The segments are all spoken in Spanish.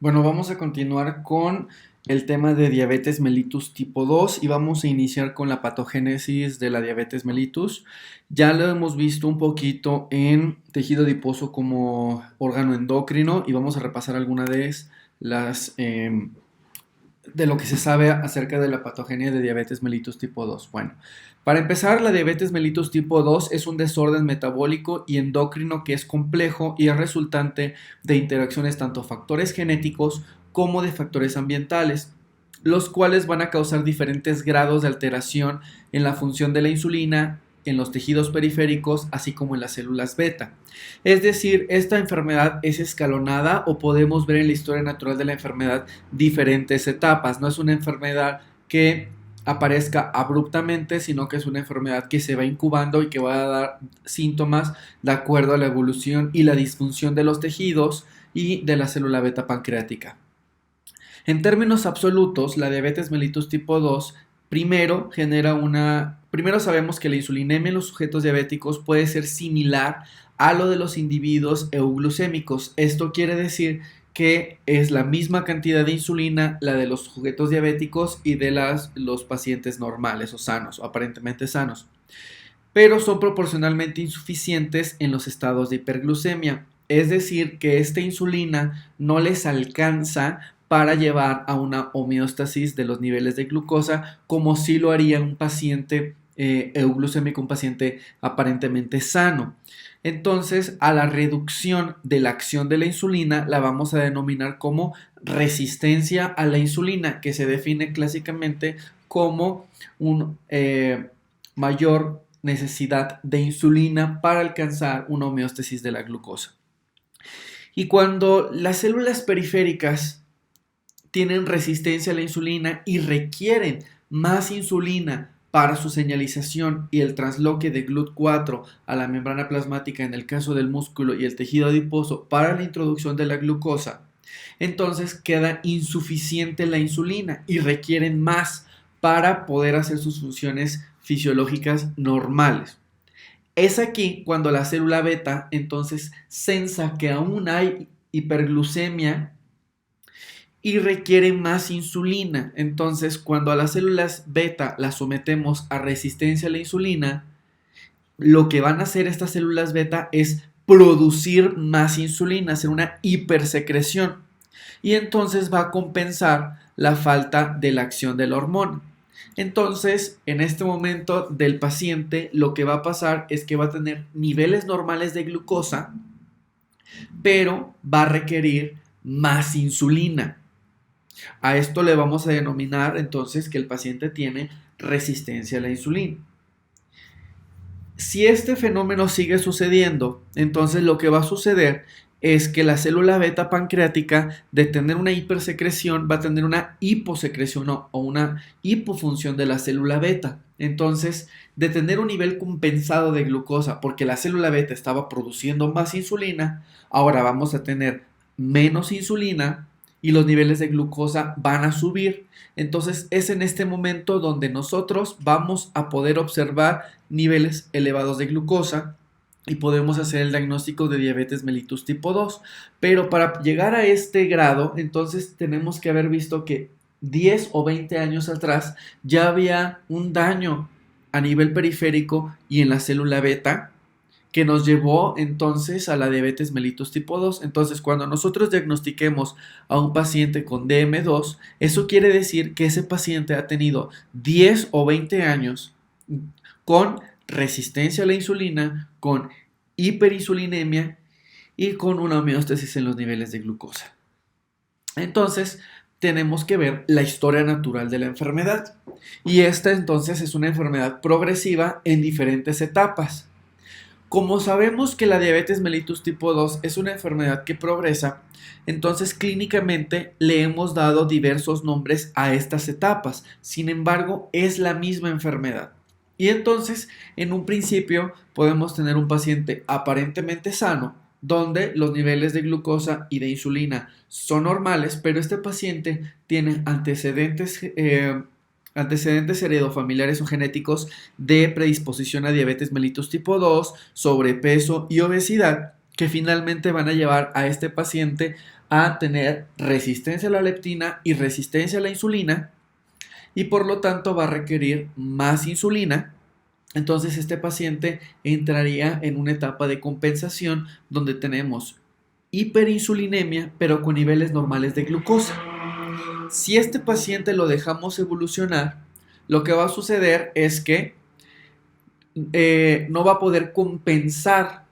Bueno, vamos a continuar con el tema de diabetes mellitus tipo 2 y vamos a iniciar con la patogénesis de la diabetes mellitus. Ya lo hemos visto un poquito en tejido adiposo como órgano endocrino y vamos a repasar algunas las de lo que se sabe acerca de la patogenia de diabetes mellitus tipo 2. Bueno, para empezar, la diabetes mellitus tipo 2 es un desorden metabólico y endocrino que es complejo y es resultante de interacciones tanto factores genéticos como de factores ambientales, los cuales van a causar diferentes grados de alteración en la función de la insulina, en los tejidos periféricos, así como en las células beta. Es decir, esta enfermedad es escalonada o podemos ver en la historia natural de la enfermedad diferentes etapas. No es una enfermedad que aparezca abruptamente, sino que es una enfermedad que se va incubando y que va a dar síntomas de acuerdo a la evolución y la disfunción de los tejidos y de la célula beta pancreática. En términos absolutos, la diabetes mellitus tipo 2 primero sabemos que la insulinemia en los sujetos diabéticos puede ser similar a lo de los individuos euglucémicos. Esto quiere decir que es la misma cantidad de insulina la de los sujetos diabéticos y de los pacientes normales o sanos, o aparentemente sanos, pero son proporcionalmente insuficientes en los estados de hiperglucemia. Es decir, que esta insulina no les alcanza para llevar a una homeostasis de los niveles de glucosa como si lo haría un paciente euglucémico, un paciente aparentemente sano. Entonces, a la reducción de la acción de la insulina la vamos a denominar como resistencia a la insulina, que se define clásicamente como un mayor necesidad de insulina para alcanzar una homeostasis de la glucosa. Y cuando las células periféricas tienen resistencia a la insulina y requieren más insulina para su señalización y el trasloque de GLUT4 a la membrana plasmática en el caso del músculo y el tejido adiposo para la introducción de la glucosa, entonces queda insuficiente la insulina y requieren más para poder hacer sus funciones fisiológicas normales. Es aquí cuando la célula beta entonces sensa que aún hay hiperglucemia y requiere más insulina. Entonces, cuando a las células beta las sometemos a resistencia a la insulina, lo que van a hacer estas células beta es producir más insulina, hacer una hipersecreción. Y entonces va a compensar la falta de la acción de la hormona. Entonces, en este momento del paciente, lo que va a pasar es que va a tener niveles normales de glucosa, pero va a requerir más insulina. A esto le vamos a denominar entonces que el paciente tiene resistencia a la insulina. Si este fenómeno sigue sucediendo, entonces lo que va a suceder es que la célula beta pancreática, de tener una hipersecreción, va a tener una hiposecreción o una hipofunción de la célula beta. Entonces, de tener un nivel compensado de glucosa porque la célula beta estaba produciendo más insulina, ahora vamos a tener menos insulina y los niveles de glucosa van a subir. Entonces es en este momento donde nosotros vamos a poder observar niveles elevados de glucosa y podemos hacer el diagnóstico de diabetes mellitus tipo 2. Pero para llegar a este grado, entonces tenemos que haber visto que 10 o 20 años atrás ya había un daño a nivel periférico y en la célula beta que nos llevó entonces a la diabetes mellitus tipo 2. Entonces, cuando nosotros diagnostiquemos a un paciente con DM2, eso quiere decir que ese paciente ha tenido 10 o 20 años con resistencia a la insulina, con hiperinsulinemia y con una homeostasis en los niveles de glucosa. Entonces, tenemos que ver la historia natural de la enfermedad. Y esta entonces es una enfermedad progresiva en diferentes etapas. Como sabemos que la diabetes mellitus tipo 2 es una enfermedad que progresa, entonces clínicamente le hemos dado diversos nombres a estas etapas. Sin embargo, es la misma enfermedad. Y entonces, en un principio, podemos tener un paciente aparentemente sano, donde los niveles de glucosa y de insulina son normales, pero este paciente tiene antecedentes heredofamiliares o genéticos de predisposición a diabetes mellitus tipo 2, sobrepeso y obesidad, que finalmente van a llevar a este paciente a tener resistencia a la leptina y resistencia a la insulina, y por lo tanto va a requerir más insulina. Entonces este paciente entraría en una etapa de compensación donde tenemos hiperinsulinemia pero con niveles normales de glucosa. Si este paciente lo dejamos evolucionar, lo que va a suceder es que no va a poder compensar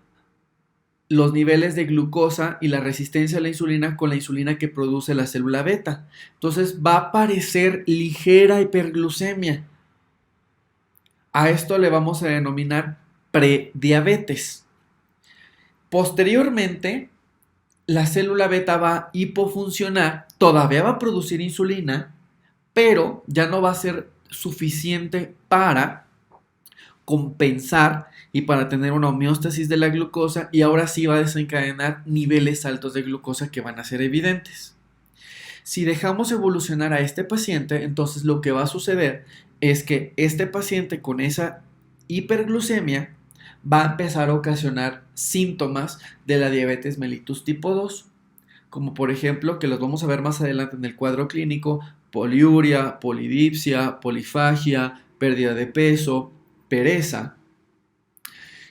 los niveles de glucosa y la resistencia a la insulina con la insulina que produce la célula beta. Entonces va a aparecer ligera hiperglucemia. A esto le vamos a denominar prediabetes. Posteriormente, la célula beta va a hipofuncionar, todavía va a producir insulina, pero ya no va a ser suficiente para compensar y para tener una homeostasis de la glucosa, y ahora sí va a desencadenar niveles altos de glucosa que van a ser evidentes. Si dejamos evolucionar a este paciente, entonces lo que va a suceder es que este paciente con esa hiperglucemia va a empezar a ocasionar síntomas de la diabetes mellitus tipo 2, como por ejemplo, que los vamos a ver más adelante en el cuadro clínico: poliuria, polidipsia, polifagia, pérdida de peso, pereza.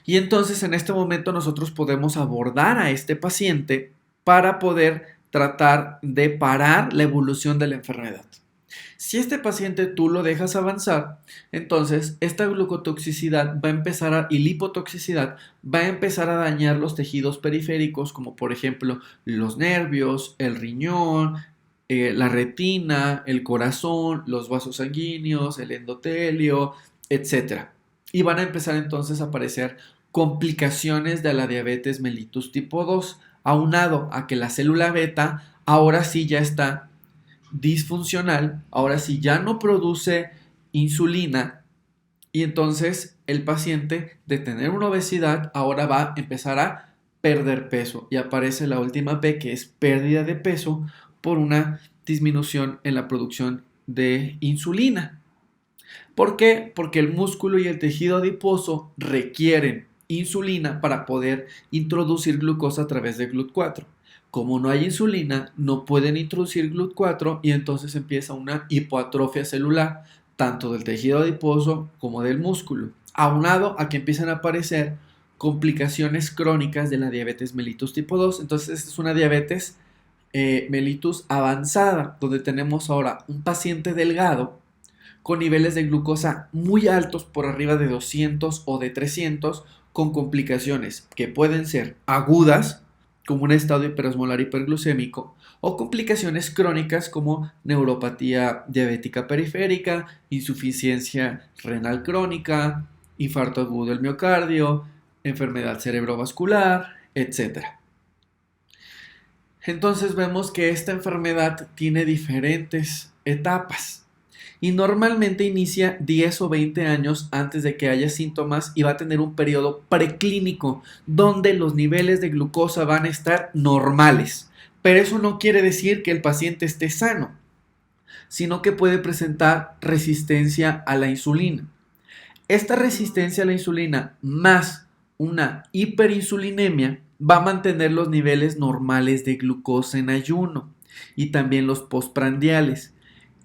Y entonces en este momento nosotros podemos abordar a este paciente para poder tratar de parar la evolución de la enfermedad. Si este paciente tú lo dejas avanzar, entonces esta glucotoxicidad va a empezar y lipotoxicidad va a empezar a dañar los tejidos periféricos, como por ejemplo los nervios, el riñón, la retina, el corazón, los vasos sanguíneos, el endotelio, etc. Y van a empezar entonces a aparecer complicaciones de la diabetes mellitus tipo 2, aunado a que la célula beta ahora sí ya está disfuncional, ahora sí ya no produce insulina, y entonces el paciente, de tener una obesidad, ahora va a empezar a perder peso, y aparece la última P, que es pérdida de peso por una disminución en la producción de insulina. ¿Por qué? Porque el músculo y el tejido adiposo requieren insulina para poder introducir glucosa a través de GLUT4. Como no hay insulina, no pueden introducir GLUT4 y entonces empieza una hipoatrofia celular, tanto del tejido adiposo como del músculo, aunado a que empiezan a aparecer complicaciones crónicas de la diabetes mellitus tipo 2. Entonces esta es una diabetes mellitus avanzada, donde tenemos ahora un paciente delgado con niveles de glucosa muy altos, por arriba de 200 o de 300, con complicaciones que pueden ser agudas, como un estado hiperosmolar hiperglucémico, o complicaciones crónicas como neuropatía diabética periférica, insuficiencia renal crónica, infarto agudo del miocardio, enfermedad cerebrovascular, etc. Entonces vemos que esta enfermedad tiene diferentes etapas y normalmente inicia 10 o 20 años antes de que haya síntomas, y va a tener un periodo preclínico donde los niveles de glucosa van a estar normales. Pero eso no quiere decir que el paciente esté sano, sino que puede presentar resistencia a la insulina. Esta resistencia a la insulina más una hiperinsulinemia va a mantener los niveles normales de glucosa en ayuno y también los postprandiales.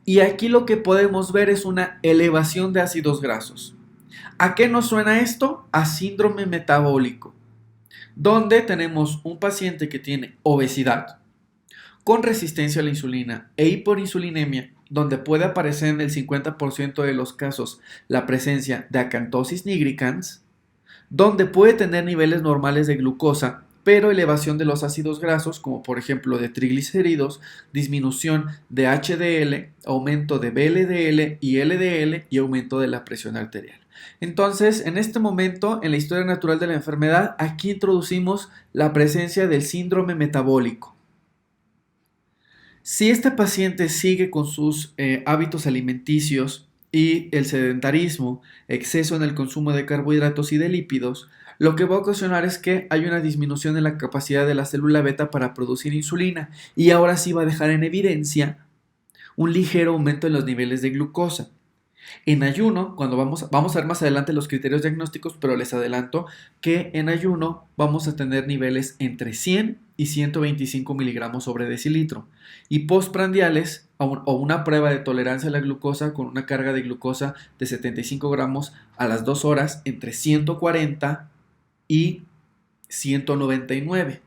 Y aquí lo que podemos ver es una elevación de ácidos grasos. ¿A qué nos suena esto? A síndrome metabólico, donde tenemos un paciente que tiene obesidad con resistencia a la insulina e hiperinsulinemia, donde puede aparecer en el 50% de los casos la presencia de acantosis nigricans, donde puede tener niveles normales de glucosa, pero elevación de los ácidos grasos, como por ejemplo de triglicéridos, disminución de HDL, aumento de VLDL y LDL y aumento de la presión arterial. Entonces, en este momento, en la historia natural de la enfermedad, aquí introducimos la presencia del síndrome metabólico. Si este paciente sigue con sus hábitos alimenticios y el sedentarismo, exceso en el consumo de carbohidratos y de lípidos, lo que va a ocasionar es que hay una disminución en la capacidad de la célula beta para producir insulina, y ahora sí va a dejar en evidencia un ligero aumento en los niveles de glucosa. En ayuno, cuando vamos a ver más adelante los criterios diagnósticos, pero les adelanto que en ayuno vamos a tener niveles entre 100 y 125 miligramos sobre decilitro. Y postprandiales o una prueba de tolerancia a la glucosa con una carga de glucosa de 75 gramos a las 2 horas entre 140 y 199.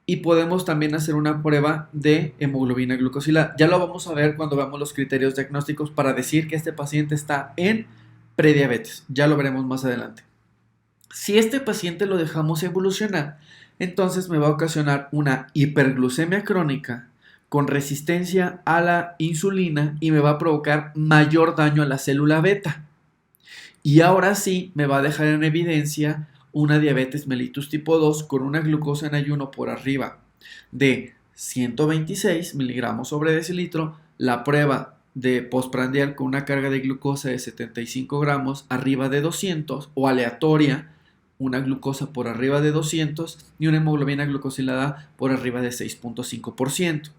Y podemos también hacer una prueba de hemoglobina glucosilada. Ya lo vamos a ver cuando veamos los criterios diagnósticos para decir que este paciente está en prediabetes. Ya lo veremos más adelante. Si este paciente lo dejamos evolucionar, entonces me va a ocasionar una hiperglucemia crónica con resistencia a la insulina y me va a provocar mayor daño a la célula beta. Y ahora sí me va a dejar en evidencia una diabetes mellitus tipo 2 con una glucosa en ayuno por arriba de 126 miligramos sobre decilitro, la prueba de postprandial con una carga de glucosa de 75 gramos arriba de 200 o aleatoria, una glucosa por arriba de 200 y una hemoglobina glucosilada por arriba de 6.5%.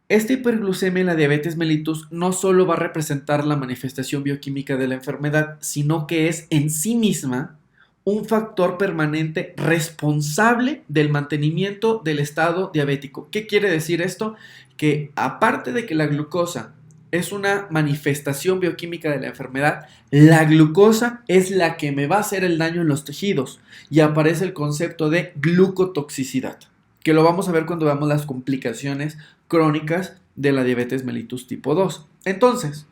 Esta hiperglucemia en la diabetes mellitus no solo va a representar la manifestación bioquímica de la enfermedad, sino que es en sí misma un factor permanente responsable del mantenimiento del estado diabético. ¿Qué quiere decir esto? Que aparte de que la glucosa es una manifestación bioquímica de la enfermedad, la glucosa es la que me va a hacer el daño en los tejidos y aparece el concepto de glucotoxicidad, que lo vamos a ver cuando veamos las complicaciones crónicas de la diabetes mellitus tipo 2. Entonces,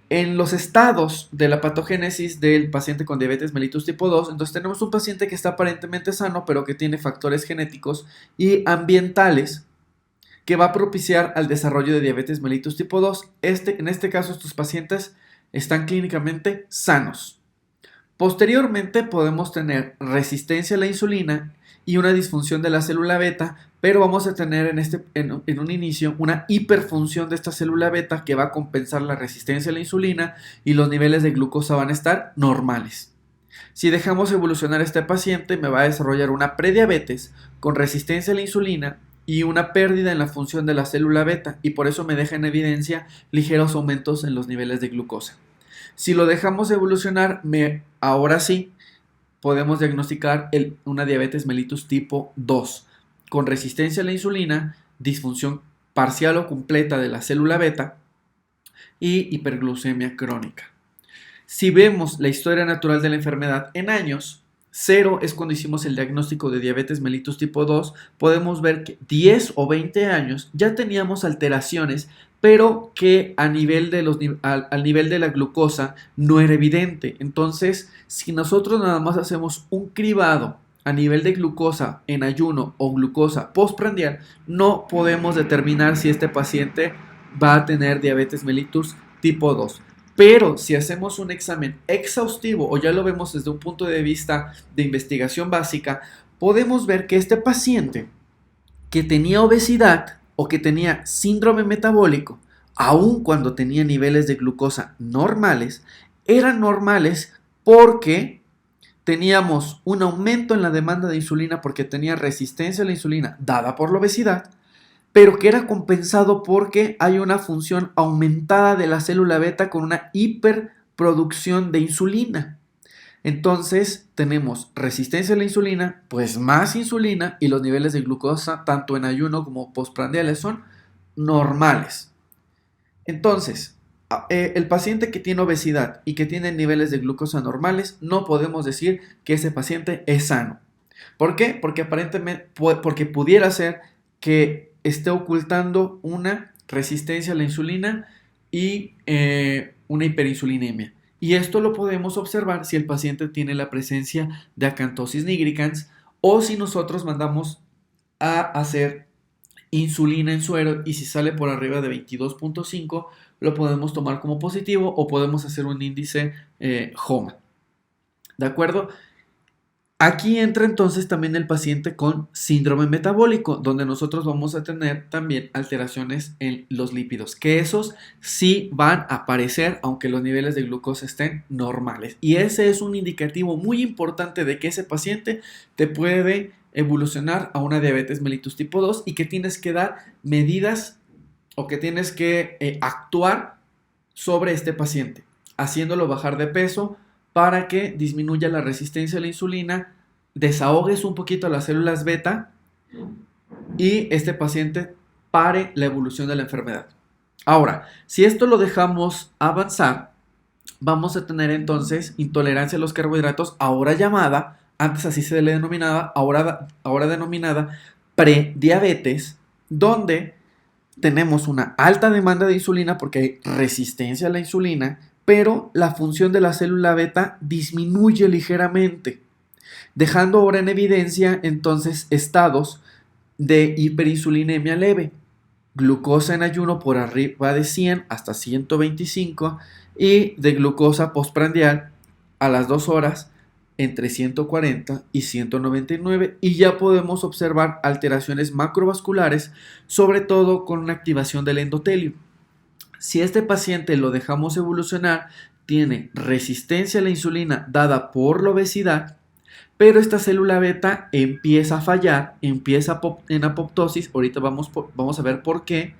en los estados de la patogénesis del paciente con diabetes mellitus tipo 2, entonces tenemos un paciente que está aparentemente sano, pero que tiene factores genéticos y ambientales que va a propiciar al desarrollo de diabetes mellitus tipo 2. En este caso, estos pacientes están clínicamente sanos. Posteriormente podemos tener resistencia a la insulina y una disfunción de la célula beta, pero vamos a tener en un inicio una hiperfunción de esta célula beta que va a compensar la resistencia a la insulina y los niveles de glucosa van a estar normales. Si dejamos evolucionar a este paciente, me va a desarrollar una prediabetes con resistencia a la insulina y una pérdida en la función de la célula beta, y por eso me deja en evidencia ligeros aumentos en los niveles de glucosa. Si lo dejamos evolucionar, ahora sí podemos diagnosticar una diabetes mellitus tipo 2 con resistencia a la insulina, disfunción parcial o completa de la célula beta y hiperglucemia crónica. Si vemos la historia natural de la enfermedad en años, 0 es cuando hicimos el diagnóstico de diabetes mellitus tipo 2, podemos ver que 10 o 20 años ya teníamos alteraciones, pero que al nivel de la glucosa no era evidente. Entonces, si nosotros nada más hacemos un cribado a nivel de glucosa en ayuno o glucosa postprandial, no podemos determinar si este paciente va a tener diabetes mellitus tipo 2. Pero si hacemos un examen exhaustivo o ya lo vemos desde un punto de vista de investigación básica, podemos ver que este paciente que tenía obesidad o que tenía síndrome metabólico, aun cuando tenía niveles de glucosa normales, eran normales porque teníamos un aumento en la demanda de insulina porque tenía resistencia a la insulina dada por la obesidad, pero que era compensado porque hay una función aumentada de la célula beta con una hiperproducción de insulina. Entonces tenemos resistencia a la insulina, pues más insulina y los niveles de glucosa tanto en ayuno como postprandiales son normales. Entonces, el paciente que tiene obesidad y que tiene niveles de glucosa normales, no podemos decir que ese paciente es sano. ¿Por qué? Porque aparentemente, porque pudiera ser que esté ocultando una resistencia a la insulina y una hiperinsulinemia. Y esto lo podemos observar si el paciente tiene la presencia de acantosis nigricans o si nosotros mandamos a hacer insulina en suero y si sale por arriba de 22.5 lo podemos tomar como positivo o podemos hacer un índice HOMA. ¿De acuerdo? Aquí entra entonces también el paciente con síndrome metabólico, donde nosotros vamos a tener también alteraciones en los lípidos, que esos sí van a aparecer aunque los niveles de glucosa estén normales. Y ese es un indicativo muy importante de que ese paciente te puede evolucionar a una diabetes mellitus tipo 2 y que tienes que dar medidas o que tienes que actuar sobre este paciente, haciéndolo bajar de peso para que disminuya la resistencia a la insulina, desahogues un poquito las células beta y este paciente pare la evolución de la enfermedad. Ahora, si esto lo dejamos avanzar, vamos a tener entonces intolerancia a los carbohidratos, ahora llamada, antes así se le denominaba, ahora denominada prediabetes, donde tenemos una alta demanda de insulina porque hay resistencia a la insulina, pero la función de la célula beta disminuye ligeramente, dejando ahora en evidencia entonces estados de hiperinsulinemia leve, glucosa en ayuno por arriba de 100 hasta 125 y de glucosa postprandial a las 2 horas entre 140 y 199, y ya podemos observar alteraciones macrovasculares, sobre todo con una activación del endotelio. Si este paciente lo dejamos evolucionar, tiene resistencia a la insulina dada por la obesidad, pero esta célula beta empieza a fallar, empieza en apoptosis, ahorita vamos a ver por qué,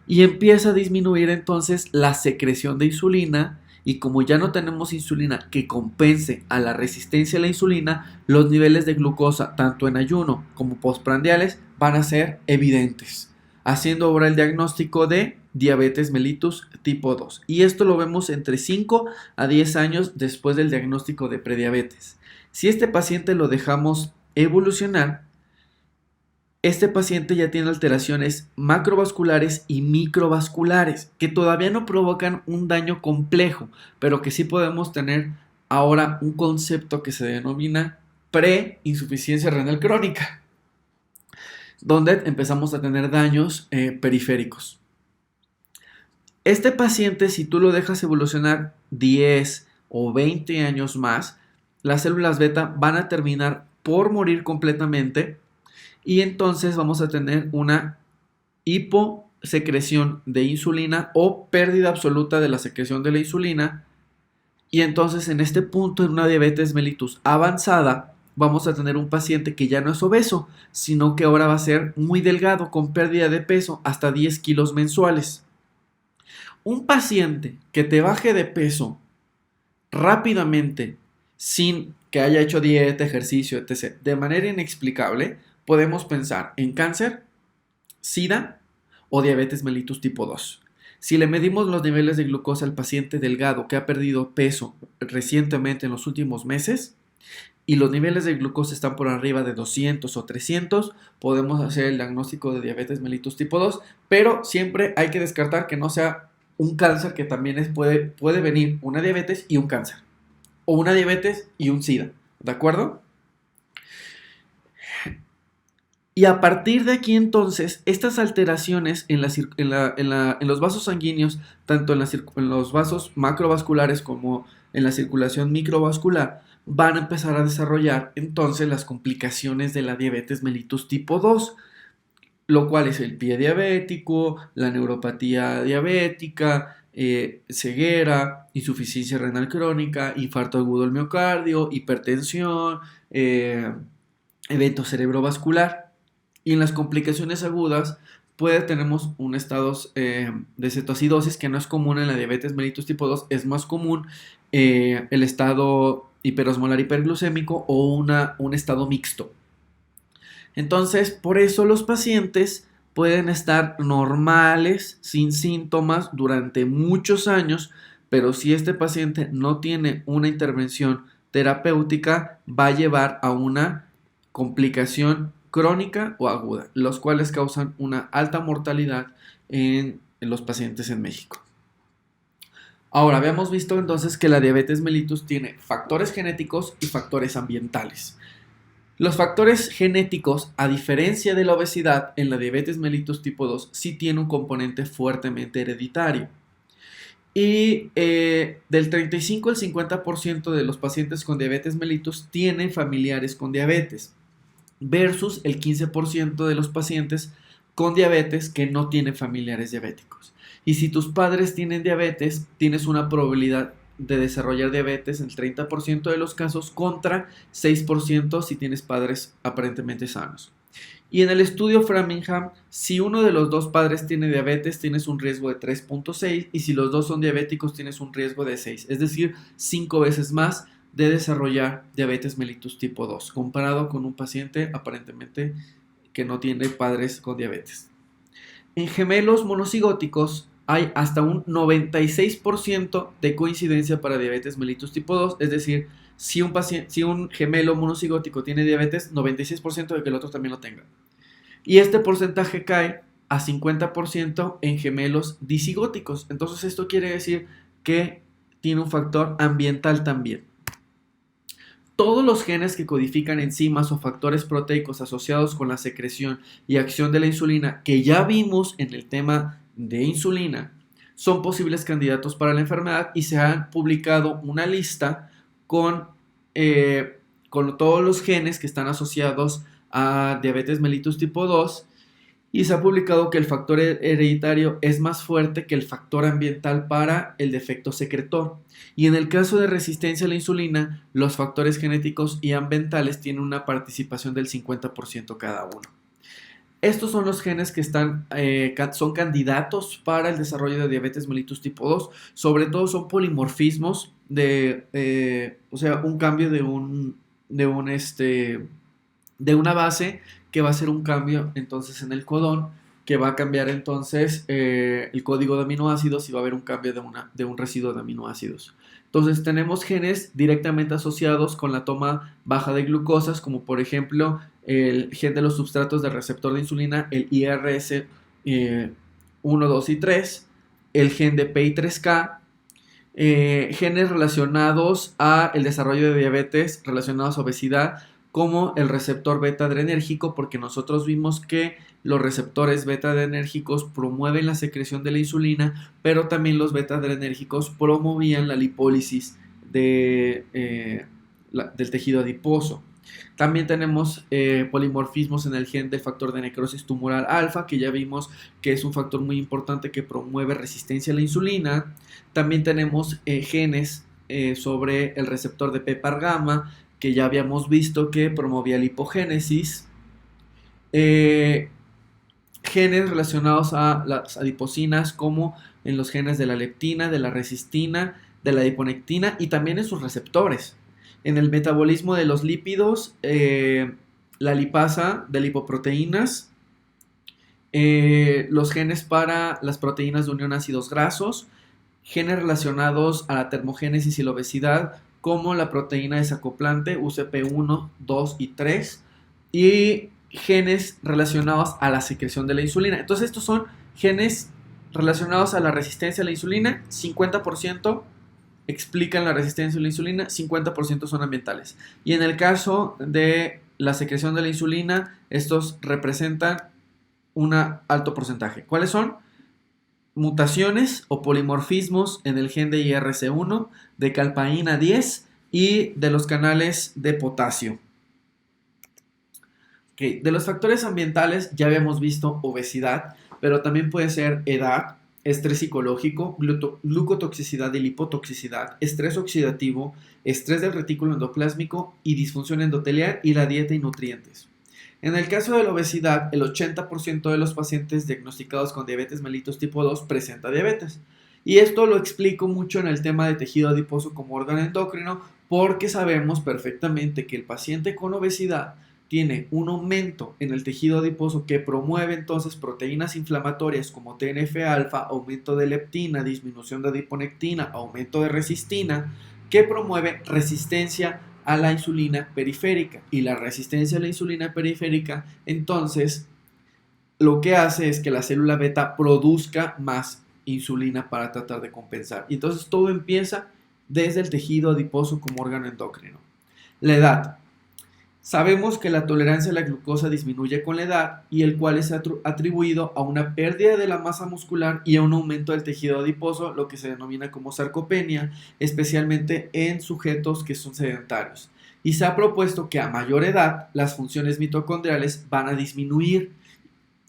y empieza a disminuir entonces la secreción de insulina, y como ya no tenemos insulina que compense a la resistencia a la insulina, los niveles de glucosa, tanto en ayuno como postprandiales, van a ser evidentes, haciendo ahora el diagnóstico de diabetes mellitus tipo 2. Y esto lo vemos entre 5 a 10 años después del diagnóstico de prediabetes. Si este paciente lo dejamos evolucionar, este paciente ya tiene alteraciones macrovasculares y microvasculares que todavía no provocan un daño complejo, pero que sí podemos tener ahora un concepto que se denomina preinsuficiencia renal crónica, donde empezamos a tener daños periféricos. Este paciente, si tú lo dejas evolucionar 10 o 20 años más, las células beta van a terminar por morir completamente, y entonces vamos a tener una hiposecreción de insulina o pérdida absoluta de la secreción de la insulina, y entonces en este punto, en una diabetes mellitus avanzada, vamos a tener un paciente que ya no es obeso, sino que ahora va a ser muy delgado, con pérdida de peso hasta 10 kilos mensuales. Un paciente que te baje de peso rápidamente, sin que haya hecho dieta, ejercicio, etc., de manera inexplicable, podemos pensar en cáncer, SIDA o diabetes mellitus tipo 2. Si le medimos los niveles de glucosa al paciente delgado que ha perdido peso recientemente en los últimos meses y los niveles de glucosa están por arriba de 200 o 300, podemos hacer el diagnóstico de diabetes mellitus tipo 2, pero siempre hay que descartar que no sea un cáncer, que también puede venir una diabetes y un cáncer, o una diabetes y un SIDA, ¿de acuerdo? Y a partir de aquí entonces, estas alteraciones en los vasos sanguíneos, tanto en los vasos macrovasculares como en la circulación microvascular, van a empezar a desarrollar entonces las complicaciones de la diabetes mellitus tipo 2, lo cual es el pie diabético, la neuropatía diabética, ceguera, insuficiencia renal crónica, infarto agudo del miocardio, hipertensión, evento cerebrovascular. Y en las complicaciones agudas tenemos un estado de cetoacidosis, que no es común en la diabetes mellitus tipo 2, es más común el estado hiperosmolar hiperglucémico o un estado mixto. Entonces, por eso los pacientes pueden estar normales, sin síntomas, durante muchos años, pero si este paciente no tiene una intervención terapéutica, va a llevar a una complicación crónica o aguda, los cuales causan una alta mortalidad en los pacientes en México. Ahora, habíamos visto entonces que la diabetes mellitus tiene factores genéticos y factores ambientales. Los factores genéticos, a diferencia de la obesidad, en la diabetes mellitus tipo 2 sí tiene un componente fuertemente hereditario. Y del 35 al 50% de los pacientes con diabetes mellitus tienen familiares con diabetes, versus el 15% de los pacientes con diabetes que no tienen familiares diabéticos. Y si tus padres tienen diabetes, tienes una probabilidad de desarrollar diabetes en el 30% de los casos, contra 6% si tienes padres aparentemente sanos. Y en el estudio Framingham, si uno de los dos padres tiene diabetes, tienes un riesgo de 3.6 y si los dos son diabéticos, tienes un riesgo de 6, es decir, 5 veces más de desarrollar diabetes mellitus tipo 2, comparado con un paciente aparentemente que no tiene padres con diabetes. En gemelos monocigóticos hay hasta un 96% de coincidencia para diabetes mellitus tipo 2, es decir, si un gemelo monocigótico tiene diabetes, 96% de que el otro también lo tenga. Y este porcentaje cae a 50% en gemelos disigóticos. Entonces esto quiere decir que tiene un factor ambiental también. Todos los genes que codifican enzimas o factores proteicos asociados con la secreción y acción de la insulina, que ya vimos en el tema de insulina, son posibles candidatos para la enfermedad y se han publicado una lista con todos los genes que están asociados a diabetes mellitus tipo 2 y se ha publicado que el factor hereditario es más fuerte que el factor ambiental para el defecto secretor. Y en el caso de resistencia a la insulina, los factores genéticos y ambientales tienen una participación del 50% cada uno. Estos son los genes que son candidatos para el desarrollo de diabetes mellitus tipo 2. Sobre todo son polimorfismos o sea, un cambio de una base que va a ser un cambio entonces en el codón, que va a cambiar entonces el código de aminoácidos y va a haber un cambio de un residuo de aminoácidos. Entonces tenemos genes directamente asociados con la toma baja de glucosas, como por ejemplo el gen de los substratos del receptor de insulina, el IRS 1, 2 y 3, el gen de PI3K, genes relacionados a el desarrollo de diabetes, relacionados a obesidad, como el receptor beta adrenérgico, porque nosotros vimos que los receptores beta adrenérgicos promueven la secreción de la insulina, pero también los beta adrenérgicos promovían la lipólisis del tejido adiposo. También tenemos polimorfismos en el gen del factor de necrosis tumoral alfa, que ya vimos que es un factor muy importante que promueve resistencia a la insulina. También tenemos genes sobre el receptor de PPAR gamma, que ya habíamos visto que promovía lipogénesis. Genes relacionados a las adipocinas, como en los genes de la leptina, de la resistina, de la adiponectina y también en sus receptores. En el metabolismo de los lípidos, la lipasa de lipoproteínas, los genes para las proteínas de unión ácidos grasos, genes relacionados a la termogénesis y la obesidad, como la proteína desacoplante UCP1, 2 y 3, y genes relacionados a la secreción de la insulina. Entonces estos son genes relacionados a la resistencia a la insulina, 50% explican la resistencia a la insulina, 50% son ambientales. Y en el caso de la secreción de la insulina, estos representan un alto porcentaje. ¿Cuáles son? Mutaciones o polimorfismos en el gen de IRC1, de calpaína 10 y de los canales de potasio. Okay. De los factores ambientales ya habíamos visto obesidad, pero también puede ser edad, estrés psicológico, glucotoxicidad y lipotoxicidad, estrés oxidativo, estrés del retículo endoplásmico y disfunción endotelial y la dieta y nutrientes. En el caso de la obesidad, el 80% de los pacientes diagnosticados con diabetes mellitus tipo 2 presenta diabetes. Y esto lo explico mucho en el tema de tejido adiposo como órgano endocrino, porque sabemos perfectamente que el paciente con obesidad tiene un aumento en el tejido adiposo que promueve entonces proteínas inflamatorias como TNF-alfa, aumento de leptina, disminución de adiponectina, aumento de resistina, que promueve resistencia a la insulina periférica. Y la resistencia a la insulina periférica entonces lo que hace es que la célula beta produzca más insulina para tratar de compensar. Y entonces todo empieza desde el tejido adiposo como órgano endocrino. La edad. Sabemos que la tolerancia a la glucosa disminuye con la edad y el cual es atribuido a una pérdida de la masa muscular y a un aumento del tejido adiposo, lo que se denomina como sarcopenia, especialmente en sujetos que son sedentarios. Y se ha propuesto que a mayor edad las funciones mitocondriales van a disminuir,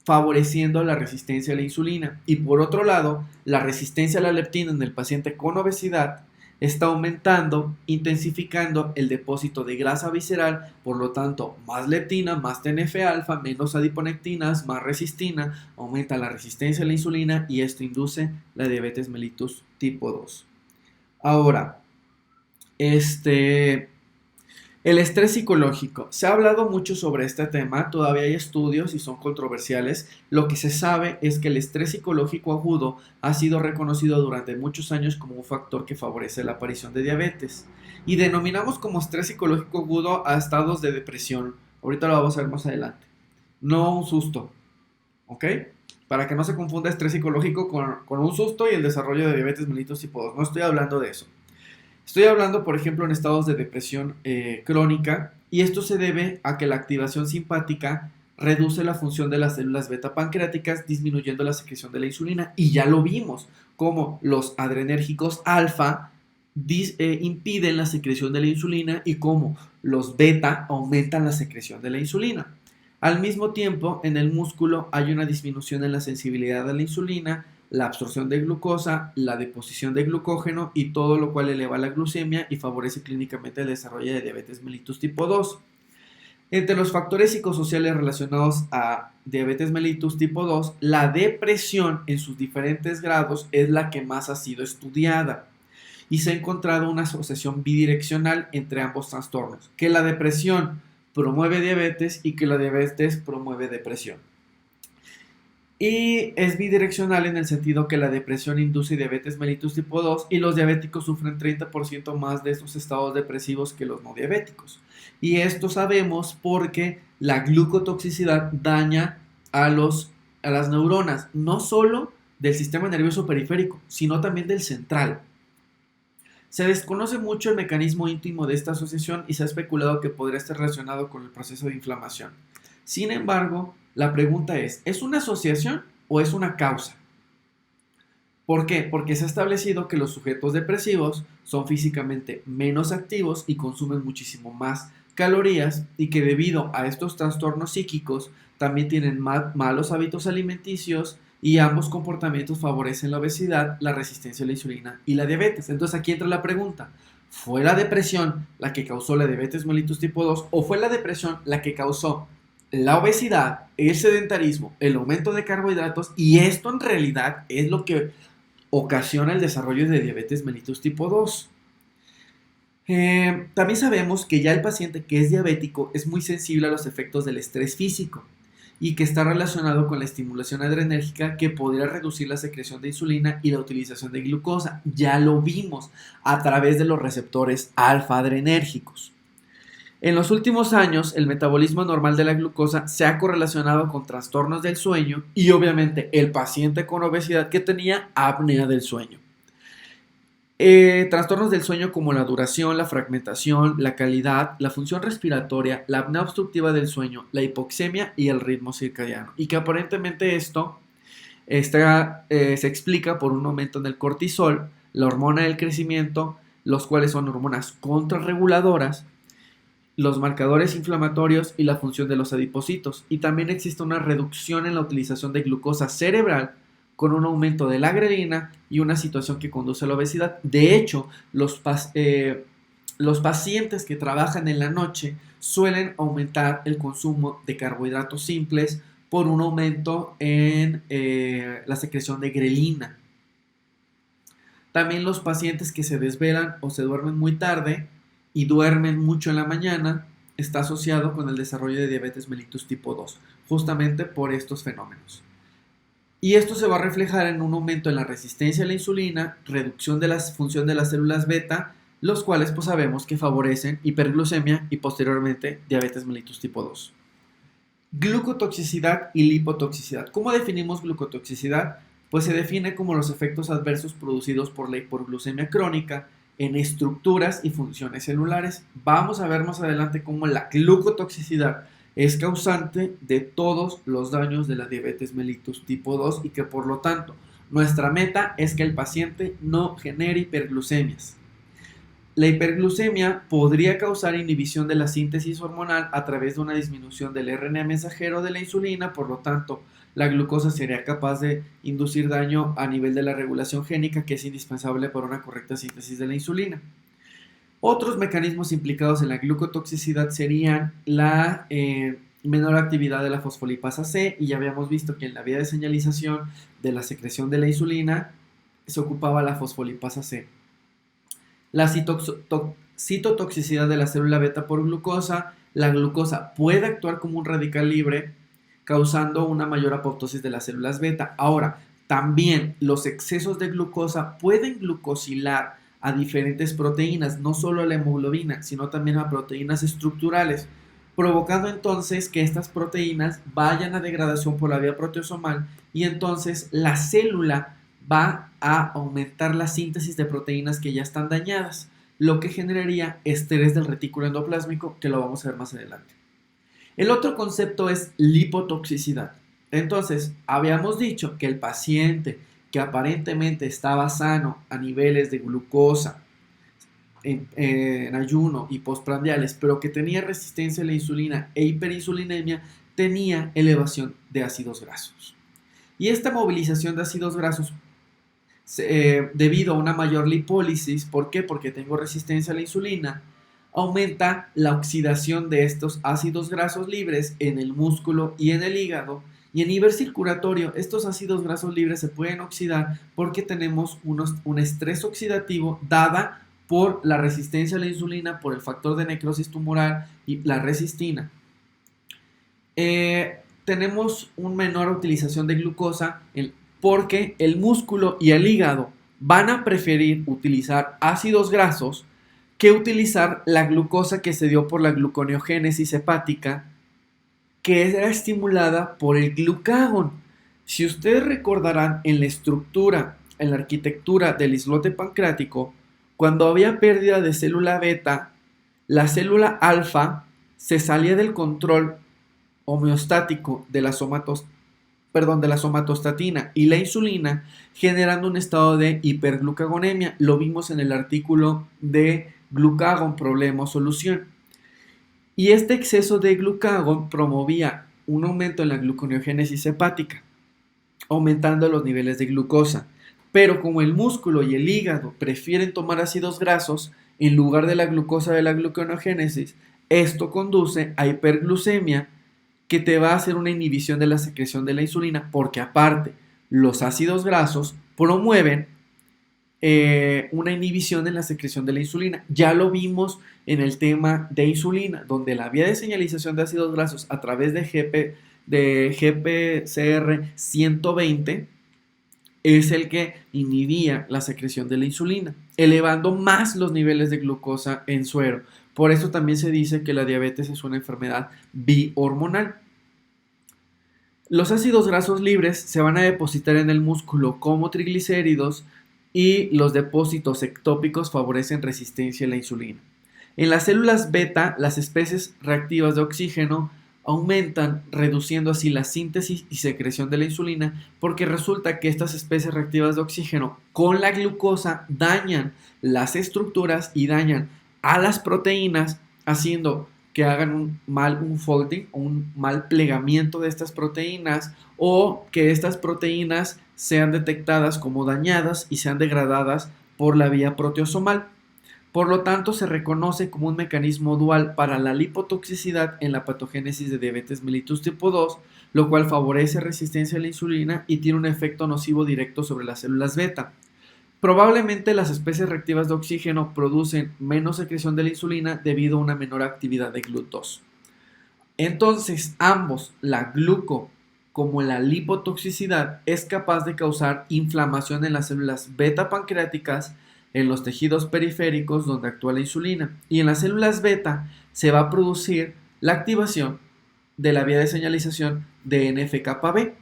favoreciendo la resistencia a la insulina. Y por otro lado, la resistencia a la leptina en el paciente con obesidad está aumentando, intensificando el depósito de grasa visceral, por lo tanto, más leptina, más TNF-alfa, menos adiponectinas, más resistina, aumenta la resistencia a la insulina y esto induce la diabetes mellitus tipo 2. Ahora, el estrés psicológico. Se ha hablado mucho sobre este tema, todavía hay estudios y son controversiales. Lo que se sabe es que el estrés psicológico agudo ha sido reconocido durante muchos años como un factor que favorece la aparición de diabetes. Y denominamos como estrés psicológico agudo a estados de depresión. Ahorita lo vamos a ver más adelante. No un susto, ¿ok? Para que no se confunda estrés psicológico con un susto y el desarrollo de diabetes mellitus tipo 2. No estoy hablando de eso. Estoy hablando, por ejemplo, en estados de depresión crónica, y esto se debe a que la activación simpática reduce la función de las células beta pancreáticas, disminuyendo la secreción de la insulina. Y ya lo vimos, como los adrenérgicos alfa impiden la secreción de la insulina y como los beta aumentan la secreción de la insulina. Al mismo tiempo, en el músculo hay una disminución en la sensibilidad a la insulina, la absorción de glucosa, la deposición de glucógeno y todo lo cual eleva la glucemia y favorece clínicamente el desarrollo de diabetes mellitus tipo 2. Entre los factores psicosociales relacionados a diabetes mellitus tipo 2, la depresión en sus diferentes grados es la que más ha sido estudiada y se ha encontrado una asociación bidireccional entre ambos trastornos, que la depresión promueve diabetes y que la diabetes promueve depresión. Y es bidireccional en el sentido que la depresión induce diabetes mellitus tipo 2 y los diabéticos sufren 30% más de estos estados depresivos que los no diabéticos. Y esto sabemos porque la glucotoxicidad daña a las neuronas, no solo del sistema nervioso periférico, sino también del central. Se desconoce mucho el mecanismo íntimo de esta asociación y se ha especulado que podría estar relacionado con el proceso de inflamación. Sin embargo, la pregunta ¿es una asociación o es una causa? ¿Por qué? Porque se ha establecido que los sujetos depresivos son físicamente menos activos y consumen muchísimo más calorías y que debido a estos trastornos psíquicos también tienen malos hábitos alimenticios y ambos comportamientos favorecen la obesidad, la resistencia a la insulina y la diabetes. Entonces aquí entra la pregunta, ¿fue la depresión la que causó la diabetes mellitus tipo 2 o fue la depresión la que causó la obesidad, el sedentarismo, el aumento de carbohidratos y esto en realidad es lo que ocasiona el desarrollo de diabetes mellitus tipo 2? También sabemos que ya el paciente que es diabético es muy sensible a los efectos del estrés físico y que está relacionado con la estimulación adrenérgica que podría reducir la secreción de insulina y la utilización de glucosa. Ya lo vimos a través de los receptores alfa adrenérgicos. En los últimos años, el metabolismo normal de la glucosa se ha correlacionado con trastornos del sueño y obviamente el paciente con obesidad que tenía apnea del sueño. Trastornos del sueño como la duración, la fragmentación, la calidad, la función respiratoria, la apnea obstructiva del sueño, la hipoxemia y el ritmo circadiano. Y que aparentemente esto se explica por un aumento en el cortisol, la hormona del crecimiento, los cuales son hormonas contrarreguladoras, los marcadores inflamatorios y la función de los adipocitos. Y también existe una reducción en la utilización de glucosa cerebral con un aumento de la grelina y una situación que conduce a la obesidad. De hecho, los pacientes que trabajan en la noche suelen aumentar el consumo de carbohidratos simples por un aumento en la secreción de grelina. También los pacientes que se desvelan o se duermen muy tarde y duermen mucho en la mañana está asociado con el desarrollo de diabetes mellitus tipo 2, justamente por estos fenómenos. Y esto se va a reflejar en un aumento en la resistencia a la insulina, reducción de la función de las células beta, los cuales pues sabemos que favorecen hiperglucemia y posteriormente diabetes mellitus tipo 2. Glucotoxicidad y lipotoxicidad. ¿Cómo definimos glucotoxicidad? Pues se define como los efectos adversos producidos por la hiperglucemia crónica en estructuras y funciones celulares. Vamos a ver más adelante cómo la glucotoxicidad es causante de todos los daños de la diabetes mellitus tipo 2 y que por lo tanto nuestra meta es que el paciente no genere hiperglucemias. La hiperglucemia podría causar inhibición de la síntesis hormonal a través de una disminución del RNA mensajero de la insulina, por lo tanto la glucosa sería capaz de inducir daño a nivel de la regulación génica, que es indispensable para una correcta síntesis de la insulina. Otros mecanismos implicados en la glucotoxicidad serían la menor actividad de la fosfolipasa C, y ya habíamos visto que en la vía de señalización de la secreción de la insulina se ocupaba la fosfolipasa C. La citotoxicidad de la célula beta por glucosa. La glucosa puede actuar como un radical libre, causando una mayor apoptosis de las células beta. Ahora, también los excesos de glucosa pueden glucosilar a diferentes proteínas, no solo a la hemoglobina, sino también a proteínas estructurales, provocando entonces que estas proteínas vayan a degradación por la vía proteosomal, y entonces la célula va a aumentar la síntesis de proteínas que ya están dañadas, lo que generaría estrés del retículo endoplásmico, que lo vamos a ver más adelante. El otro concepto es lipotoxicidad. Entonces, habíamos dicho que el paciente que aparentemente estaba sano a niveles de glucosa en ayuno y postprandiales, pero que tenía resistencia a la insulina e hiperinsulinemia, tenía elevación de ácidos grasos. Y esta movilización de ácidos grasos, debido a una mayor lipólisis, ¿por qué? Porque tengo resistencia a la insulina, aumenta la oxidación de estos ácidos grasos libres en el músculo y en el hígado, y a nivel circulatorio estos ácidos grasos libres se pueden oxidar porque tenemos un estrés oxidativo dada por la resistencia a la insulina, por el factor de necrosis tumoral y la resistina. Tenemos una menor utilización de glucosa porque el músculo y el hígado van a preferir utilizar ácidos grasos que utilizar la glucosa que se dio por la gluconeogénesis hepática, que era estimulada por el glucagón. Si ustedes recordarán, en la estructura, en la arquitectura del islote pancreático, cuando había pérdida de célula beta, la célula alfa se salía del control homeostático de la somatostatina y la insulina, generando un estado de hiperglucagonemia. Lo vimos en el artículo de glucagón, problema o solución. Y este exceso de glucagón promovía un aumento en la gluconeogénesis hepática, aumentando los niveles de glucosa. Pero como el músculo y el hígado prefieren tomar ácidos grasos en lugar de la glucosa de la gluconeogénesis, esto conduce a hiperglucemia, que te va a hacer una inhibición de la secreción de la insulina, porque aparte los ácidos grasos promueven una inhibición en la secreción de la insulina. Ya lo vimos en el tema de insulina, donde la vía de señalización de ácidos grasos a través de GPCR 120 es el que inhibía la secreción de la insulina, elevando más los niveles de glucosa en suero. Por eso también se dice que la diabetes es una enfermedad bihormonal. Los ácidos grasos libres se van a depositar en el músculo como triglicéridos, y los depósitos ectópicos favorecen resistencia a la insulina. En las células beta, las especies reactivas de oxígeno aumentan, reduciendo así la síntesis y secreción de la insulina, porque resulta que estas especies reactivas de oxígeno con la glucosa dañan las estructuras y dañan a las proteínas, haciendo que hagan un mal unfolding, un mal plegamiento de estas proteínas, o que estas proteínas sean detectadas como dañadas y sean degradadas por la vía proteosomal. Por lo tanto, se reconoce como un mecanismo dual para la lipotoxicidad en la patogénesis de diabetes mellitus tipo 2, lo cual favorece resistencia a la insulina y tiene un efecto nocivo directo sobre las células beta. Probablemente las especies reactivas de oxígeno producen menos secreción de la insulina debido a una menor actividad de GLUT2. Entonces, ambos, la gluco como la lipotoxicidad, es capaz de causar inflamación en las células beta pancreáticas, en los tejidos periféricos donde actúa la insulina, y en las células beta se va a producir la activación de la vía de señalización de NF-κB.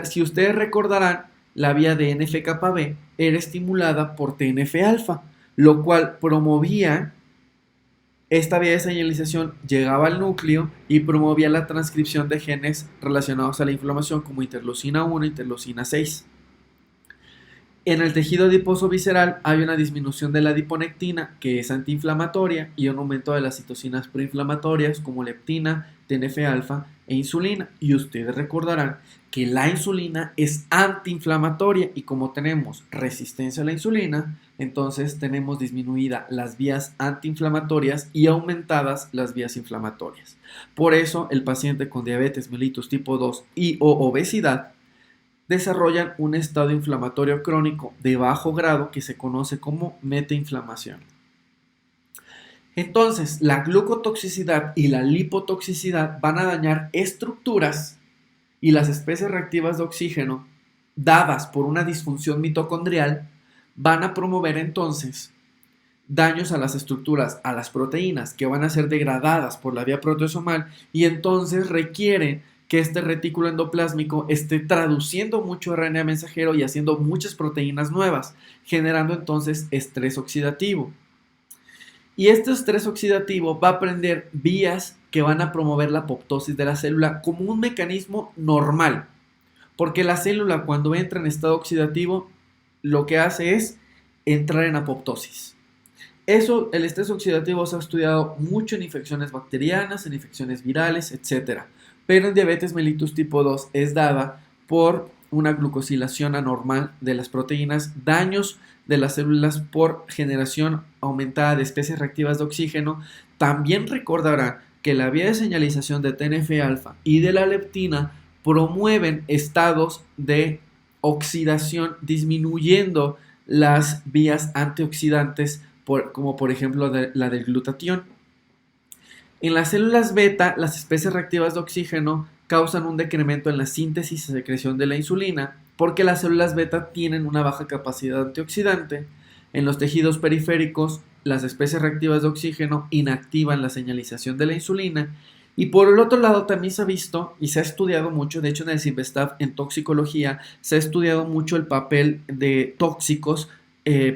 Si ustedes recordarán, la vía de NF-κB era estimulada por TNF-alfa, lo cual promovía esta vía de señalización, llegaba al núcleo y promovía la transcripción de genes relacionados a la inflamación como interleucina 1 e interleucina 6. En el tejido adiposo visceral hay una disminución de la adiponectina, que es antiinflamatoria, y un aumento de las citocinas proinflamatorias como leptina, TNF-alfa e insulina. Y ustedes recordarán que la insulina es antiinflamatoria y como tenemos resistencia a la insulina, entonces tenemos disminuida las vías antiinflamatorias y aumentadas las vías inflamatorias. Por eso el paciente con diabetes mellitus tipo 2 y o obesidad desarrollan un estado inflamatorio crónico de bajo grado que se conoce como metainflamación. Entonces, la glucotoxicidad y la lipotoxicidad van a dañar estructuras y las especies reactivas de oxígeno dadas por una disfunción mitocondrial van a promover entonces daños a las estructuras, a las proteínas que van a ser degradadas por la vía proteasomal y entonces requieren que este retículo endoplásmico esté traduciendo mucho RNA mensajero y haciendo muchas proteínas nuevas, generando entonces estrés oxidativo. Y este estrés oxidativo va a prender vías que van a promover la apoptosis de la célula como un mecanismo normal, porque la célula cuando entra en estado oxidativo lo que hace es entrar en apoptosis. Eso, el estrés oxidativo se ha estudiado mucho en infecciones bacterianas, en infecciones virales, etc. Pero en diabetes mellitus tipo 2 es dada por una glucosilación anormal de las proteínas, daños de las células por generación aumentada de especies reactivas de oxígeno. También recordarán que la vía de señalización de TNF-alfa y de la leptina promueven estados de oxidación, disminuyendo las vías antioxidantes, como por ejemplo la del glutatión. En las células beta, las especies reactivas de oxígeno causan un decremento en la síntesis y secreción de la insulina porque las células beta tienen una baja capacidad antioxidante. En los tejidos periféricos, las especies reactivas de oxígeno inactivan la señalización de la insulina. Y por el otro lado también se ha visto y se ha estudiado mucho, de hecho en el CIMBESTAF en toxicología se ha estudiado mucho el papel de tóxicos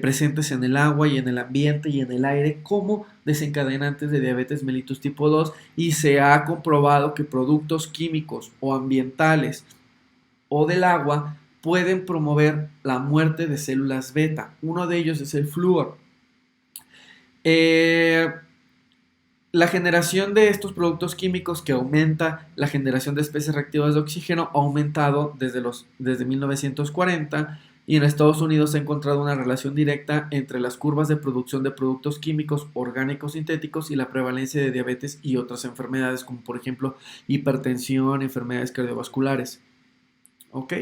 presentes en el agua y en el ambiente y en el aire como desencadenantes de diabetes mellitus tipo 2 y se ha comprobado que productos químicos o ambientales o del agua pueden promover la muerte de células beta. Uno de ellos es el flúor. La generación de estos productos químicos que aumenta la generación de especies reactivas de oxígeno ha aumentado desde 1940 y en Estados Unidos se ha encontrado una relación directa entre las curvas de producción de productos químicos orgánicos sintéticos y la prevalencia de diabetes y otras enfermedades como por ejemplo hipertensión, enfermedades cardiovasculares. ¿Ok?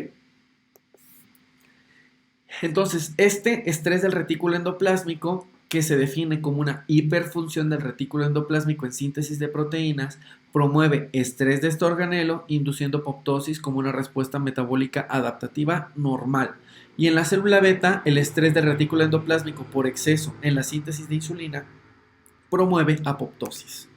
Entonces, este estrés del retículo endoplásmico, que se define como una hiperfunción del retículo endoplásmico en síntesis de proteínas, promueve estrés de este organelo, induciendo apoptosis como una respuesta metabólica adaptativa normal. Y en la célula beta, el estrés del retículo endoplásmico por exceso en la síntesis de insulina promueve apoptosis.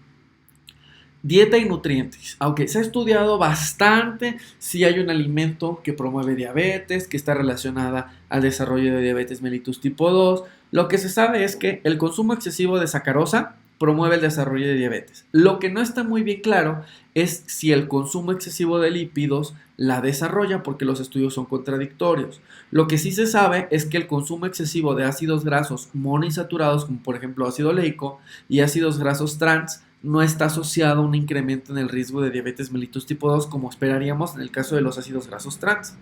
Dieta y nutrientes. Aunque se ha estudiado bastante si hay un alimento que promueve diabetes, que está relacionada al desarrollo de diabetes mellitus tipo 2. Lo que se sabe es que el consumo excesivo de sacarosa promueve el desarrollo de diabetes. Lo que no está muy bien claro es si el consumo excesivo de lípidos la desarrolla, porque los estudios son contradictorios. Lo que sí se sabe es que el consumo excesivo de ácidos grasos monoinsaturados, como por ejemplo ácido oleico y ácidos grasos trans, no está asociado a un incremento en el riesgo de diabetes mellitus tipo 2 como esperaríamos en el caso de los ácidos grasos trans.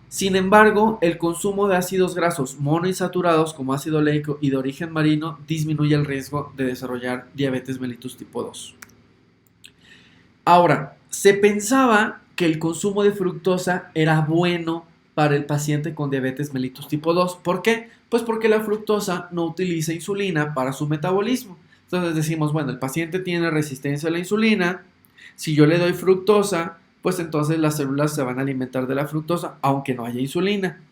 Sin embargo, el consumo de ácidos grasos monoinsaturados como ácido oleico y de origen marino disminuye el riesgo de desarrollar diabetes mellitus tipo 2. Ahora, se pensaba que el consumo de fructosa era bueno para el paciente con diabetes mellitus tipo 2. ¿Por qué? Pues porque la fructosa no utiliza insulina para su metabolismo. Entonces decimos, bueno, el paciente tiene resistencia a la insulina, si yo le doy fructosa, pues entonces las células se van a alimentar de la fructosa, aunque no haya insulina.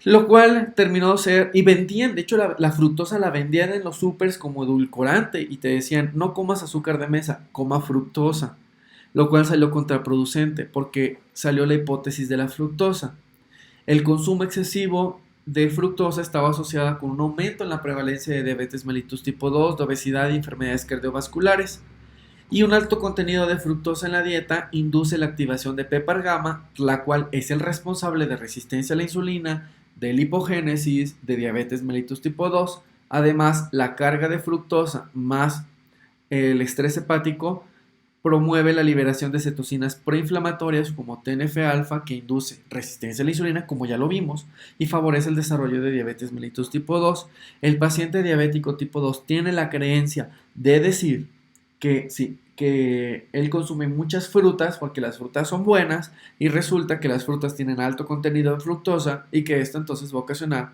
Lo cual terminó de ser, y vendían, de hecho la fructosa la vendían en los supers como edulcorante y te decían, no comas azúcar de mesa, coma fructosa. Lo cual salió contraproducente porque salió la hipótesis de la fructosa. El consumo excesivo de fructosa estaba asociada con un aumento en la prevalencia de diabetes mellitus tipo 2, de obesidad y enfermedades cardiovasculares. Y un alto contenido de fructosa en la dieta induce la activación de PPAR gamma, la cual es el responsable de resistencia a la insulina, de lipogénesis, de diabetes mellitus tipo 2. Además, la carga de fructosa más el estrés hepático promueve la liberación de citocinas proinflamatorias como TNF-alfa que induce resistencia a la insulina, como ya lo vimos, y favorece el desarrollo de diabetes mellitus tipo 2. El paciente diabético tipo 2 tiene la creencia de decir que sí, que él consume muchas frutas porque las frutas son buenas y resulta que las frutas tienen alto contenido de fructosa y que esto entonces va a ocasionar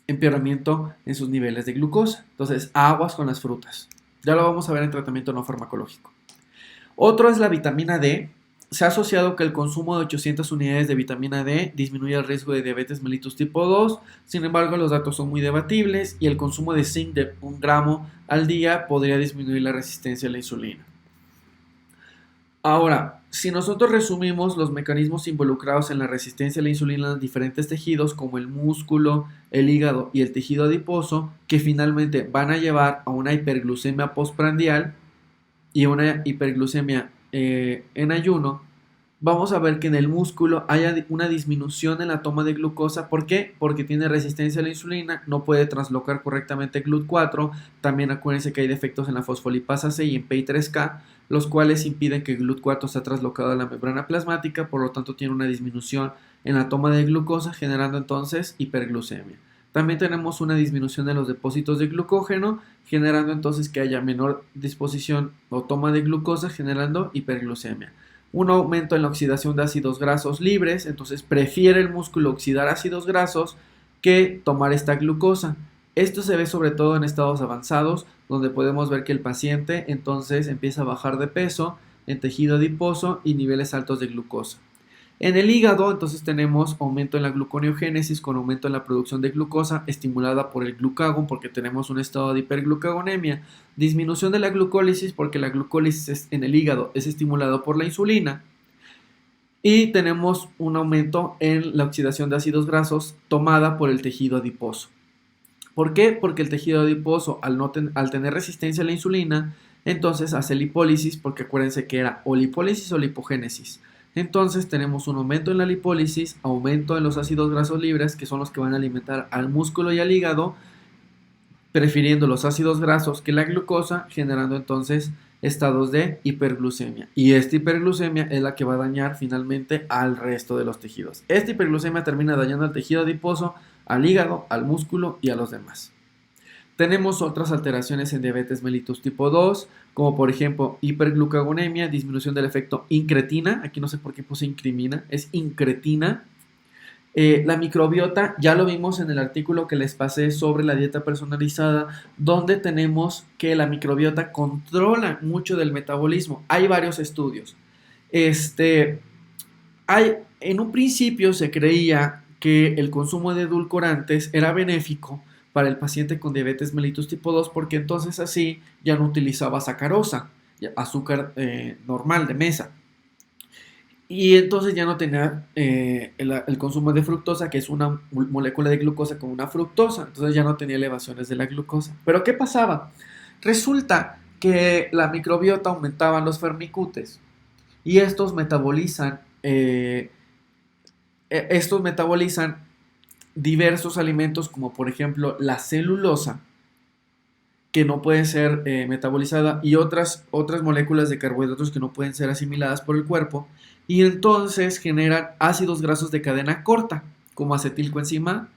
empeoramiento en sus niveles de glucosa. Entonces, aguas con las frutas. Ya lo vamos a ver en tratamiento no farmacológico. Otro es la vitamina D. Se ha asociado que el consumo de 800 unidades de vitamina D disminuye el riesgo de diabetes mellitus tipo 2. Sin embargo, los datos son muy debatibles y el consumo de zinc de 1 gramo al día podría disminuir la resistencia a la insulina. Ahora, si nosotros resumimos los mecanismos involucrados en la resistencia a la insulina en diferentes tejidos como el músculo, el hígado y el tejido adiposo, que finalmente van a llevar a una hiperglucemia postprandial y una hiperglucemia en ayuno, vamos a ver que en el músculo hay una disminución en la toma de glucosa. ¿Por qué? Porque tiene resistencia a la insulina, no puede translocar correctamente GLUT4. También acuérdense que hay defectos en la fosfolipasa C y en PI3K, los cuales impiden que GLUT4 sea traslocado a la membrana plasmática, por lo tanto tiene una disminución en la toma de glucosa, generando entonces hiperglucemia. También tenemos una disminución de los depósitos de glucógeno, generando entonces que haya menor disposición o toma de glucosa, generando hiperglucemia. Un aumento en la oxidación de ácidos grasos libres, entonces prefiere el músculo oxidar ácidos grasos que tomar esta glucosa. Esto se ve sobre todo en estados avanzados, donde podemos ver que el paciente entonces empieza a bajar de peso en tejido adiposo y niveles altos de glucosa. En el hígado, entonces tenemos aumento en la gluconeogénesis con aumento en la producción de glucosa estimulada por el glucagón porque tenemos un estado de hiperglucagonemia, disminución de la glucólisis porque la glucólisis en el hígado es estimulado por la insulina y tenemos un aumento en la oxidación de ácidos grasos tomada por el tejido adiposo. ¿Por qué? Porque el tejido adiposo al tener resistencia a la insulina, entonces hace lipólisis porque acuérdense que era o lipólisis o lipogénesis. Entonces tenemos un aumento en la lipólisis, aumento en los ácidos grasos libres, que son los que van a alimentar al músculo y al hígado, prefiriendo los ácidos grasos que la glucosa, generando entonces estados de hiperglucemia. Y esta hiperglucemia es la que va a dañar finalmente al resto de los tejidos. Esta hiperglucemia termina dañando al tejido adiposo, al hígado, al músculo y a los demás. Tenemos otras alteraciones en diabetes mellitus tipo 2, como por ejemplo hiperglucagonemia, disminución del efecto incretina. Aquí no sé por qué puse incrimina, es incretina. La microbiota, ya lo vimos en el artículo que les pasé sobre la dieta personalizada, donde tenemos que la microbiota controla mucho del metabolismo. Hay varios estudios. En un principio se creía que el consumo de edulcorantes era benéfico para el paciente con diabetes mellitus tipo 2 porque entonces así ya no utilizaba sacarosa, azúcar normal de mesa. Y entonces ya no tenía el consumo de fructosa, que es una molécula de glucosa con una fructosa. Entonces ya no tenía elevaciones de la glucosa. Pero ¿qué pasaba? Resulta que la microbiota aumentaba los fermicutes y estos metabolizan diversos alimentos como por ejemplo la celulosa, que no puede ser metabolizada, y otras moléculas de carbohidratos que no pueden ser asimiladas por el cuerpo, y entonces generan ácidos grasos de cadena corta, como acetilcoenzima,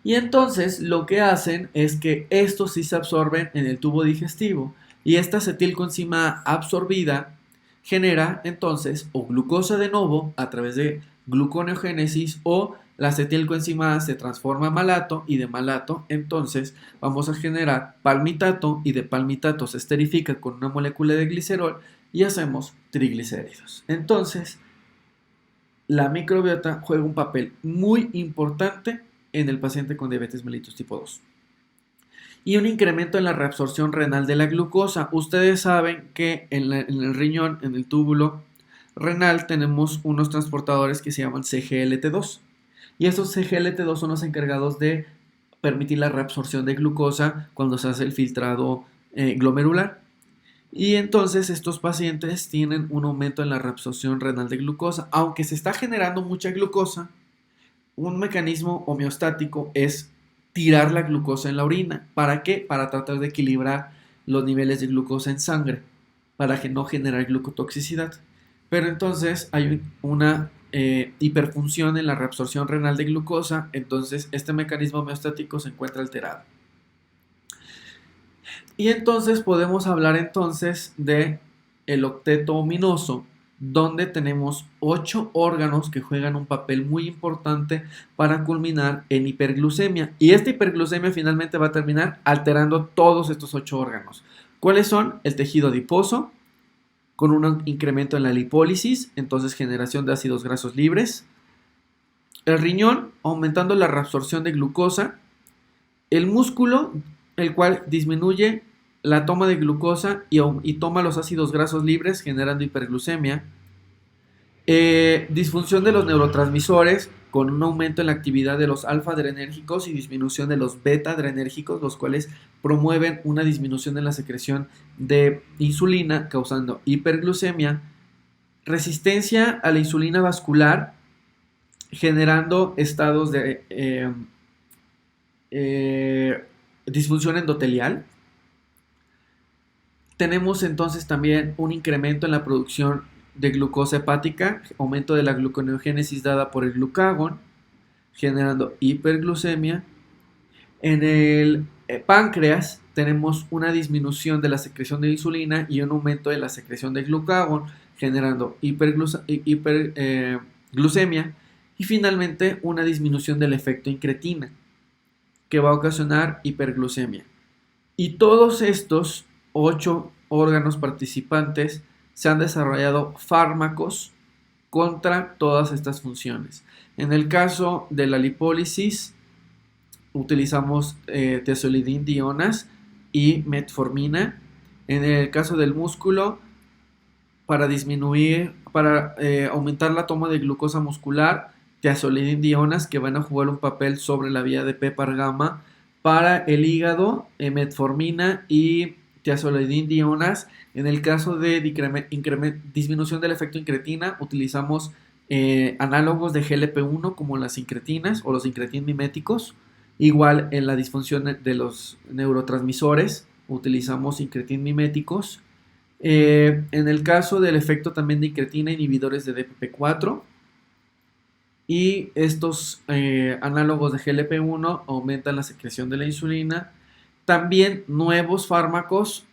y entonces lo que hacen es que estos sí se absorben en el tubo digestivo, y esta acetilcoenzima absorbida genera entonces o glucosa de nuevo a través de gluconeogénesis, o la acetilcoenzima se transforma a malato, y de malato entonces vamos a generar palmitato, y de palmitato se esterifica con una molécula de glicerol y hacemos triglicéridos. Entonces la microbiota juega un papel muy importante en el paciente con diabetes mellitus tipo 2. Y un incremento en la reabsorción renal de la glucosa. Ustedes saben que en el riñón, en el túbulo renal, tenemos unos transportadores que se llaman CGLT2. Y estos CGLT2 son los encargados de permitir la reabsorción de glucosa cuando se hace el filtrado glomerular. Y entonces estos pacientes tienen un aumento en la reabsorción renal de glucosa. Aunque se está generando mucha glucosa, un mecanismo homeostático es tirar la glucosa en la orina. ¿Para qué? Para tratar de equilibrar los niveles de glucosa en sangre. para que no generar glucotoxicidad. Pero entonces hay una hiperfunción en la reabsorción renal de glucosa, entonces este mecanismo homeostático se encuentra alterado. Y entonces podemos hablar entonces de el octeto ominoso, donde tenemos 8 órganos que juegan un papel muy importante para culminar en hiperglucemia. Y esta hiperglucemia finalmente va a terminar alterando todos estos 8 órganos. ¿Cuáles son? El tejido adiposo, con un incremento en la lipólisis, entonces generación de ácidos grasos libres. El riñón, aumentando la reabsorción de glucosa. El músculo, el cual disminuye la toma de glucosa y toma los ácidos grasos libres, generando hiperglucemia. Disfunción de los neurotransmisores, con un aumento en la actividad de los alfa-adrenérgicos y disminución de los beta-adrenérgicos, los cuales promueven una disminución en la secreción de insulina, causando hiperglucemia. Resistencia a la insulina vascular, generando estados de disfunción endotelial. Tenemos entonces también un incremento en la producción de glucosa hepática, aumento de la gluconeogénesis dada por el glucagón, generando hiperglucemia. En el páncreas tenemos una disminución de la secreción de insulina y un aumento de la secreción de glucagón, generando hiperglucemia. Y finalmente una disminución del efecto incretina, que va a ocasionar hiperglucemia. Y todos estos 8 órganos participantes se han desarrollado fármacos contra todas estas funciones. En el caso de la lipólisis, utilizamos tiazolidin-dionas y metformina. En el caso del músculo, para aumentar la toma de glucosa muscular, tiazolidin-dionas, que van a jugar un papel sobre la vía de PPAR-gamma. Para el hígado, metformina y tiazolidin-dionas. En el caso de disminución del efecto incretina, utilizamos análogos de GLP-1 como las incretinas o los incretin miméticos. Igual en la disfunción de los neurotransmisores, utilizamos incretin miméticos. En el caso del efecto también de incretina, inhibidores de DPP-4. Y estos análogos de GLP-1 aumentan la secreción de la insulina. También nuevos fármacos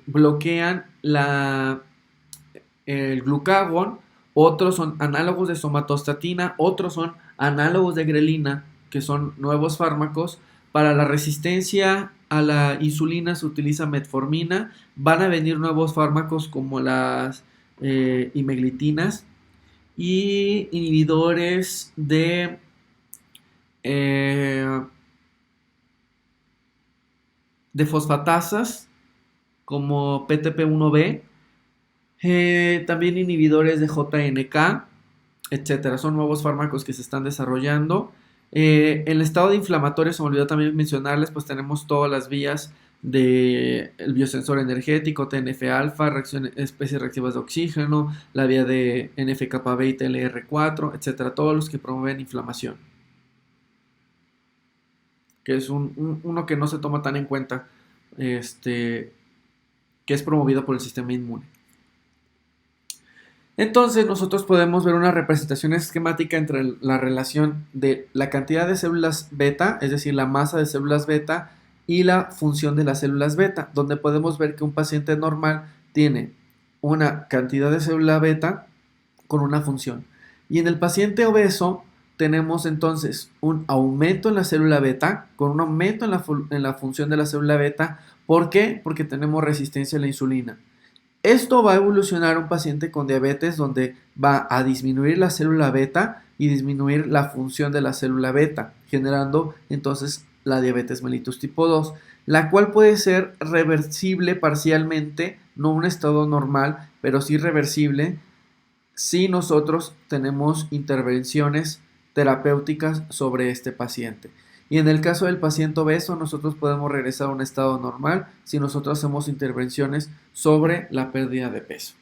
bloquean el glucagón. Otros son análogos de somatostatina, otros son análogos de grelina, que son nuevos fármacos. Para la resistencia a la insulina se utiliza metformina. Van a venir nuevos fármacos como las imeglitinas y inhibidores de fosfatasas como PTP1B, también inhibidores de JNK, etcétera. Son nuevos fármacos que se están desarrollando. En el estado de inflamatorio, se me olvidó también mencionarles, pues tenemos todas las vías del biosensor energético, TNF-alfa, especies reactivas de oxígeno, la vía de NF-kappa y TLR4, etcétera. Todos los que promueven inflamación, que es uno que no se toma tan en cuenta, que es promovido por el sistema inmune. Entonces nosotros podemos ver una representación esquemática entre la relación de la cantidad de células beta, es decir, la masa de células beta, y la función de las células beta, donde podemos ver que un paciente normal tiene una cantidad de célula beta con una función. Y en el paciente obeso tenemos entonces un aumento en la célula beta, con un aumento en la función de la célula beta. ¿Por qué? Porque tenemos resistencia a la insulina. Esto va a evolucionar un paciente con diabetes, donde va a disminuir la célula beta y disminuir la función de la célula beta, generando entonces la diabetes mellitus tipo 2, la cual puede ser reversible parcialmente, no un estado normal, pero sí reversible si nosotros tenemos intervenciones terapéuticas sobre este paciente. Y en el caso del paciente obeso, nosotros podemos regresar a un estado normal si nosotros hacemos intervenciones sobre la pérdida de peso.